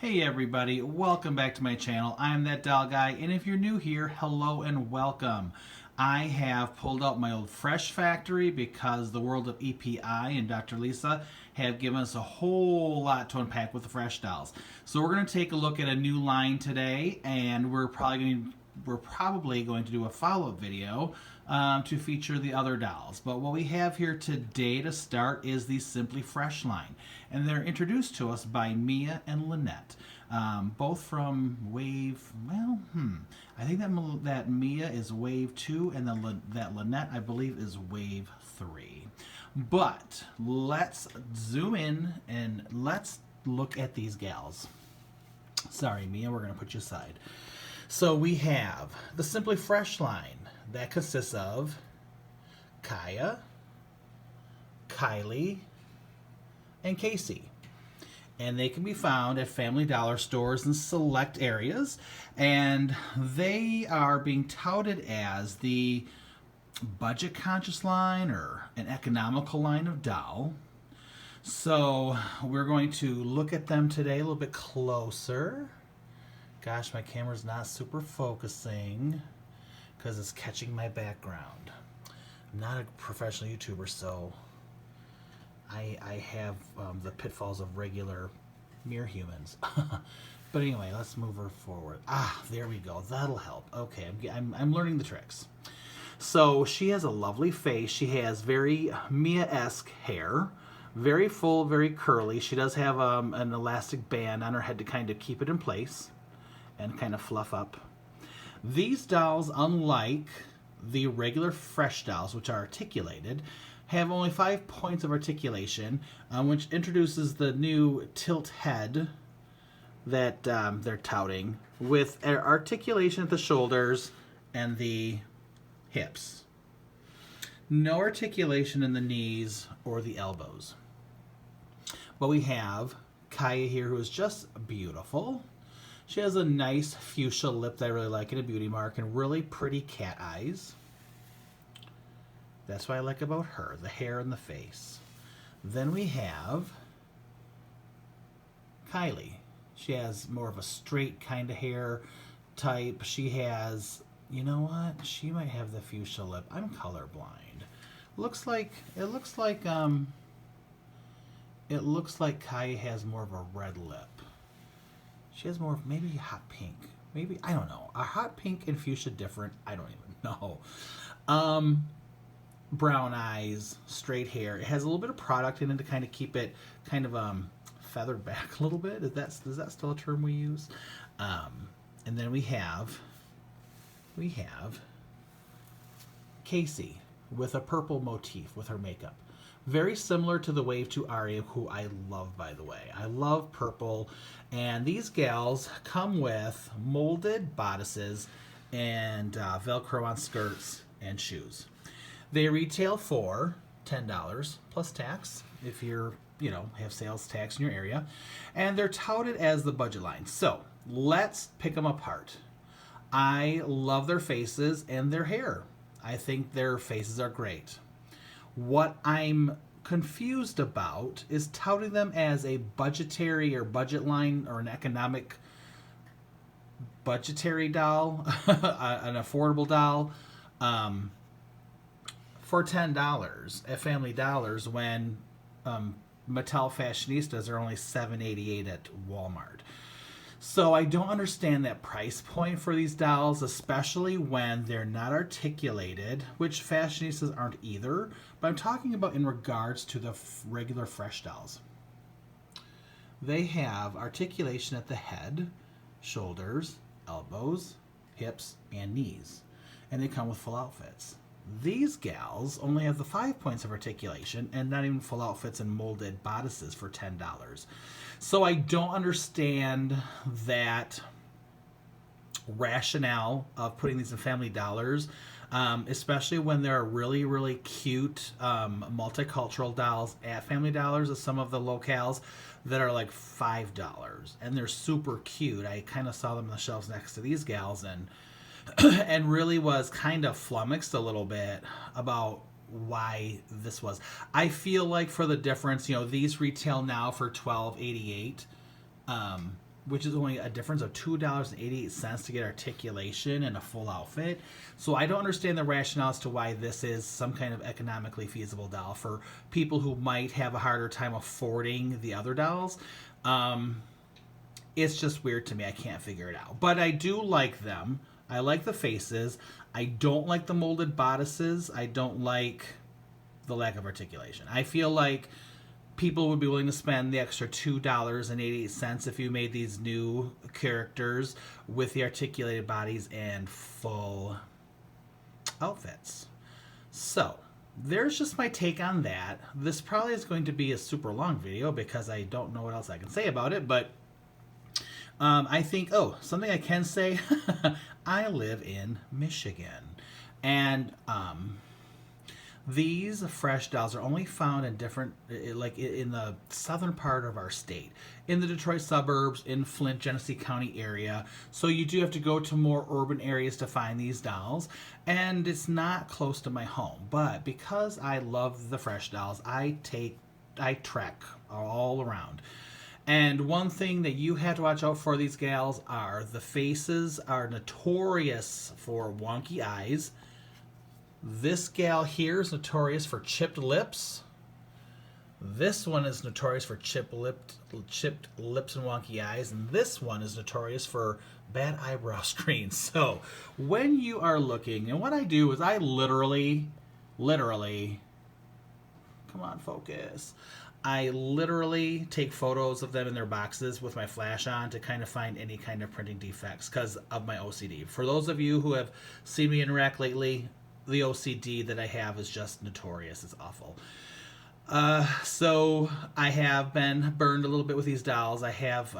Hey everybody, welcome back to my channel. I'm That Doll Guy, and if you're new here, hello and welcome. I have pulled out my old Fresh Factory because the world of EPI and Dr. Lisa have given us a whole lot to unpack with the Fresh dolls. So we're going to take a look at a new line today, and we're probably going to do a follow-up video to feature the other dolls. But what we have here today to start is the Simply Fresh line. And they're introduced to us by Mia and Lynette. Both from Wave, I think that Mia is Wave 2 and that Lynette, I believe, is Wave 3. But let's zoom in and let's look at these gals. Sorry, Mia, we're going to put you aside. So we have the Simply Fresh line that consists of Kaya, Kylie, and Casey. And they can be found at Family Dollar stores in select areas. And they are being touted as the budget conscious line or an economical line of doll. So we're going to look at them today a little bit closer. Gosh, my camera's not super focusing because it's catching my background. I'm not a professional YouTuber, so I have the pitfalls of regular mere humans. But anyway, let's move her forward. There we go. That'll help. Okay, I'm learning the tricks. So she has a lovely face. She has very Mia-esque hair. Very full, very curly. She does have an elastic band on her head to kind of keep it in place and kind of fluff up. These dolls, unlike the regular Fresh dolls, which are articulated, have only 5 points of articulation, which introduces the new tilt head that they're touting, with articulation at the shoulders and the hips. No articulation in the knees or the elbows. But we have Kaya here, who is just beautiful. She has a nice fuchsia lip that I really like and a beauty mark and really pretty cat eyes. That's what I like about her, the hair and the face. Then we have Kylie. She has more of a straight kind of hair type. She has, you know what? She might have the fuchsia lip. I'm colorblind. It looks like Kaya has more of a red lip. She has more of maybe hot pink. Maybe, I don't know. Are hot pink and fuchsia different? I don't even know. Brown eyes, straight hair. It has a little bit of product in it to kind of keep it kind of feathered back a little bit. Is that still a term we use? And then we have Casey with a purple motif with her makeup. Very similar to the Wave 2 Aria, who I love, by the way. I love purple. And these gals come with molded bodices and Velcro on skirts and shoes. They retail for $10 plus tax if you're, have sales tax in your area. And they're touted as the budget line. So let's pick them apart. I love their faces and their hair. I think their faces are great. What I'm confused about is touting them as a budgetary or budget line or an economic budgetary doll, an affordable doll, for $10 at Family Dollars when Mattel Fashionistas are only $7.88 at Walmart. So I don't understand that price point for these dolls, especially when they're not articulated, which Fashionistas aren't either, but I'm talking about in regards to the regular Fresh dolls. They have articulation at the head, shoulders, elbows, hips, and knees, and they come with full outfits. These gals only have the 5 points of articulation and not even full outfits and molded bodices for $10. So I don't understand that rationale of putting these in Family Dollars, especially when there are really, really cute multicultural dolls at Family Dollars at some of the locales that are like $5. And they're super cute. I kind of saw them on the shelves next to these gals and really was kind of flummoxed a little bit about why this was. I feel like for the difference, these retail now for $12.88. which is only a difference of $2.88 to get articulation and a full outfit. So I don't understand the rationale as to why this is some kind of economically feasible doll for people who might have a harder time affording the other dolls. It's just weird to me. I can't figure it out. But I do like them. I like the faces. I don't like the molded bodices. I don't like the lack of articulation. I feel like people would be willing to spend the extra $2.88 if you made these new characters with the articulated bodies and full outfits. So, there's just my take on that. This probably is going to be a super long video because I don't know what else I can say about it, but I think, something I can say, I live in Michigan, and these fresh dolls are only found in different, like in the southern part of our state, in the Detroit suburbs, in Flint, Genesee County area. So you do have to go to more urban areas to find these dolls, and it's not close to my home. But because I love the fresh dolls, I trek all around. And one thing that you have to watch out for these gals are the faces are notorious for wonky eyes. This gal here is notorious for chipped lips. This one is notorious for chipped lips and wonky eyes. And this one is notorious for bad eyebrow screens. So when you are looking, and what I do is I literally, come on, focus. I literally take photos of them in their boxes with my flash on to kind of find any kind of printing defects because of my OCD. For those of you who have seen me interact lately, the OCD that I have is just notorious. It's awful. So I have been burned a little bit with these dolls. I have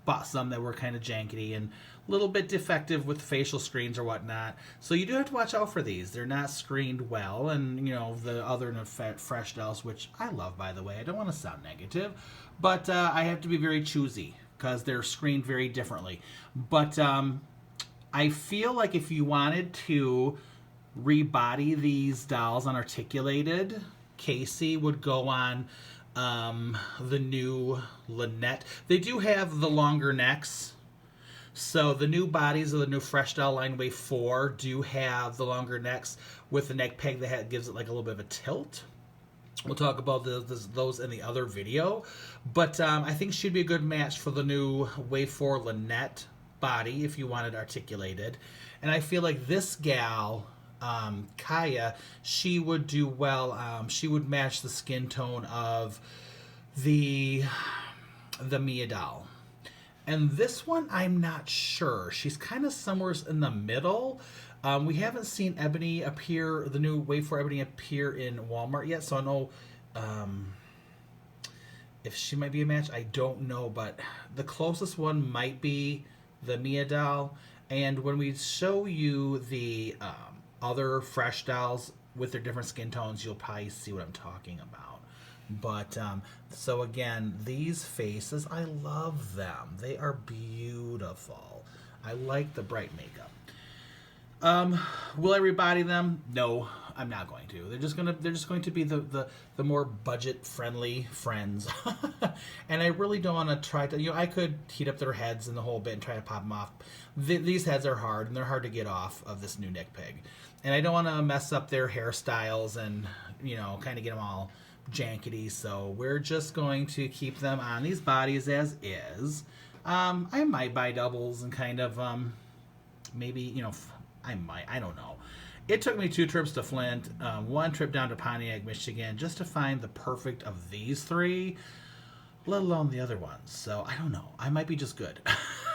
bought some that were kind of janky and a little bit defective with facial screens or whatnot. So you do have to watch out for these. They're not screened well, and you know the other fresh dolls, which I love, by the way. I don't want to sound negative, but I have to be very choosy because they're screened very differently. But I feel like if you wanted to rebody these dolls unarticulated, Casey would go on the new Lynette. They do have the longer necks. So the new bodies of the new Fresh Doll line Wave 4 do have the longer necks with the neck peg that gives it like a little bit of a tilt. We'll talk about those in the other video. But I think she'd be a good match for the new Wave 4 Lynette body if you wanted articulated. And I feel like this gal, Kaya, she would do well. She would match the skin tone of the Mia doll. And this one, I'm not sure. She's kind of somewhere in the middle. We haven't seen Ebony appear, the new Wave 4 Ebony appear in Walmart yet, so I know if she might be a match. I don't know, but the closest one might be the Mia doll. And when we show you the other fresh dolls with their different skin tones, you'll probably see what I'm talking about. But, so again, these faces, I love them. They are beautiful. I like the bright makeup. Will I rebody them? No, I'm not going to. They're just going to be the more budget-friendly friends. And I really don't want to try to, you know, I could heat up their heads and the whole bit and try to pop them off. These heads are hard, and they're hard to get off of this new neck peg. And I don't want to mess up their hairstyles and, you know, kind of get them all jankety, so we're just going to keep them on these bodies as is. I might buy doubles and kind of maybe, you know, I don't know. It took me 2 trips to Flint, 1 trip down to Pontiac, Michigan, just to find the perfect of these 3, let alone the other ones. So I don't know, I might be just good.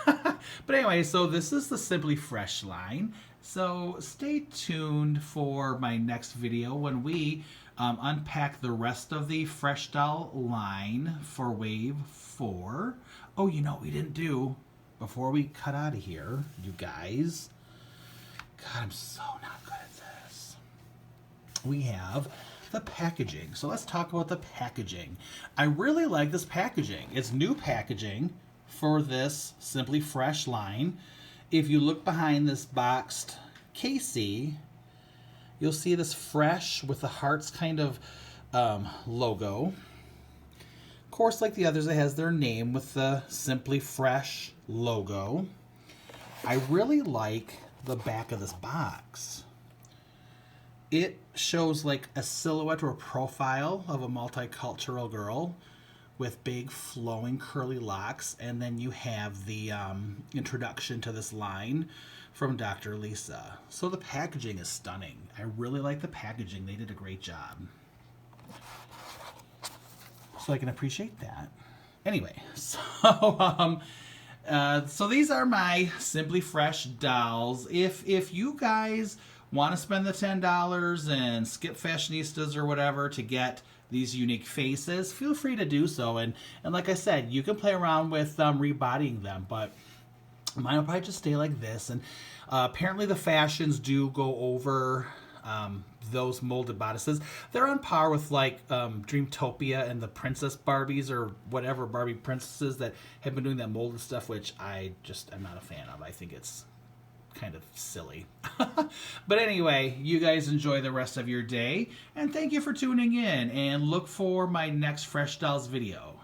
But anyway, so this is the Simply Fresh line, so stay tuned for my next video when we unpack the rest of the Fresh Doll line for Wave 4. Oh, you know what we didn't do before we cut out of here, you guys. God, I'm so not good at this. We have the packaging. So let's talk about the packaging. I really like this packaging. It's new packaging for this Simply Fresh line. If you look behind this boxed Casey, you'll see this fresh with the hearts kind of logo. Of course, like the others, it has their name with the Simply Fresh logo. I really like the back of this box. It shows like a silhouette or profile of a multicultural girl with big flowing curly locks, and then you have the introduction to this line from Dr. Lisa. So the packaging is stunning. I really like the packaging. They did a great job. So I can appreciate that. Anyway, so so these are my Simply Fresh dolls. If you guys want to spend the $10 and skip Fashionistas or whatever to get these unique faces, feel free to do so. And like I said, you can play around with rebodying them, but mine will probably just stay like this. And apparently the fashions do go over those molded bodices. They're on par with like Dreamtopia and the Princess Barbies or whatever Barbie princesses that have been doing that molded stuff, which I just am not a fan of. I think it's kind of silly. But anyway, you guys enjoy the rest of your day, and thank you for tuning in, and look for my next Fresh Dolls video.